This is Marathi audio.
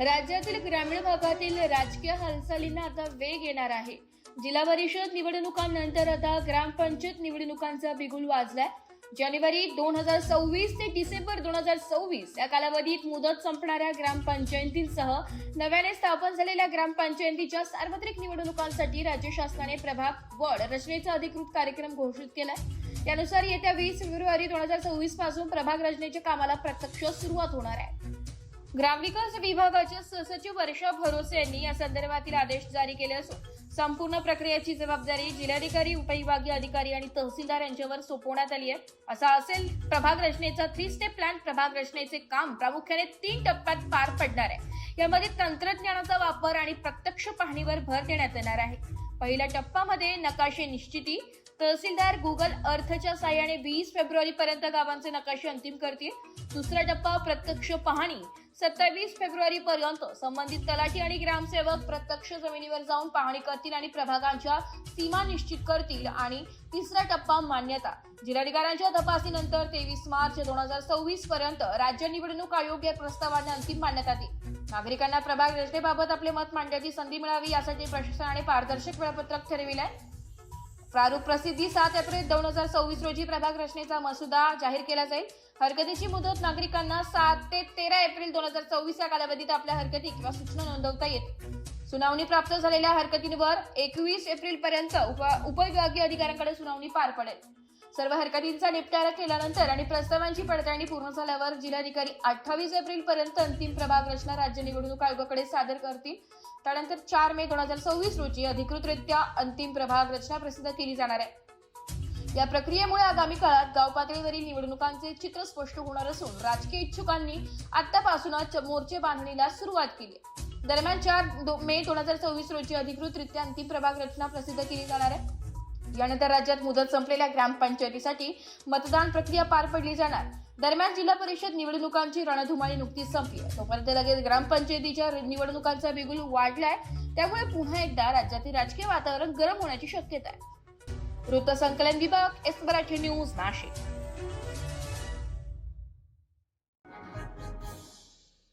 राज्यातील ग्रामीण भागातील राजकीय हालचालींना आता वेग येणार आहे। जिल्हा परिषद निवडणुकांनंतर आता ग्रामपंचायत निवडणुकांचा बिगुल वाजलाय। जानेवारी 2026 ते डिसेंबर 2026 या कालावधीत मुदत संपणाऱ्या ग्रामपंचायतींसह नव्याने स्थापन झालेल्या ग्रामपंचायतीच्या सार्वत्रिक निवडणुकांसाठी राज्य शासनाने प्रभाग वॉर्ड रचनेचा अधिकृत कार्यक्रम घोषित केलाय। त्यानुसार येत्या 20 फेब्रुवारी 2026 पासून प्रभाग रचनेच्या कामाला प्रत्यक्ष सुरुवात होणार आहे। ग्रामविकास विभागाचे सहसचिव वर्षा भरोसे यांनी या संदर्भातील आदेश जारी केले असून संपूर्ण प्रक्रियेची जबाबदारी जिल्हाधिकारी, उपविभागीय अधिकारी आणि तहसीलदार यांच्यावर सोपवण्यात आली आहे। असा असेल प्रभाग रचनेचा 3 स्टेप प्लॅन। प्रभाग रचनेचे काम प्रामुख्याने 3 टप्प्यात पार पडणार आहे। यामध्ये तंत्रज्ञानाचा वापर आणि प्रत्यक्ष पाहणीवर भर देण्यात येणार आहे। पहिल्या टप्प्यामध्ये नकाशे निश्चिती, तहसीलदार गुगल अर्थच्या साहाय्याने 20 फेब्रुवारी पर्यंत गावांचे नकाशे अंतिम करतील। दुसरा टप्पा प्रत्यक्ष पाहणी 27 फेब्रुवारी पर्यंत संबंधित तलाठी आणि ग्रामसेवक प्रत्यक्ष जमिनीवर जाऊन पाहणी करतील आणि प्रभागांच्या सीमा निश्चित करतील। आणि तिसरा टप्पा मान्यता जिल्हाधिकाऱ्यांच्या तपासणीनंतर 23 मार्च 2026 पर्यंत राज्य निवडणूक आयोग या प्रस्तावाने अंतिम मान्यता देईल। नागरिकांना प्रभाग रचनेबाबत आपले मत मांडण्याची संधी मिळावी यासाठी प्रशासनाने पारदर्शक वेळापत्रक ठरविले आहे। प्रारूप प्रसिद्धी 7 एप्रिल 2026 रोजी प्रभाग रचनेचा मसुदा जाहीर केला जाईल। हरकतीची मुदत नागरिकांना 7 ते 13 एप्रिल 2026 या कालावधीत आपल्या हरकती किंवा सूचना नोंदवता येतील। सुनावणी प्राप्त झालेल्या हरकतींवर 21 एप्रिल पर्यंत उपविभागीय अधिकाऱ्यांकडे सुनावणी पार पडेल। सर्व हरकतींचा निपटारा केल्यानंतर आणि प्रस्तावांची पडताळणी पूर्ण झाल्यावर जिल्हाधिकारी 28 एप्रिल पर्यंत अंतिम प्रभाग रचना राज्य निवडणूक आयोगाकडे सादर करतील। त्यानंतर 4 मे 2026 रोजी अधिकृतरित्या अंतिम प्रभाग रचना प्रसिद्ध केली जाणार आहे। या प्रक्रियेमुळे आगामी काळात गाव पातळीवरील निवडणुकांचे चित्र स्पष्ट होणार असून राजकीय इच्छुकांनी आतापासूनच मोर्चे बांधणीला सुरुवात केली आहे। दरम्यान 4 मे 2026 रोजी अधिकृतरित्या अंतिम प्रभाग रचना प्रसिद्ध केली जाणार आहे। यानंतर राज्यात मुदत संपलेल्या ग्रामपंचायतीसाठी मतदान प्रक्रिया पार पडली जाणार। दरम्यान जिल्हा परिषद निवडणुकांची रणधुमाळी नुकतीच संपली आहे, तोपर्यंत लगेच ग्रामपंचायतीच्या निवडणुकांचा बिगुल वाढलाय। त्यामुळे पुन्हा एकदा राज्यातील राजकीय वातावरण गरम होण्याची शक्यता आहे। वृत्तसंकलन विभाग, एस मराठी न्यूज, नाशिक।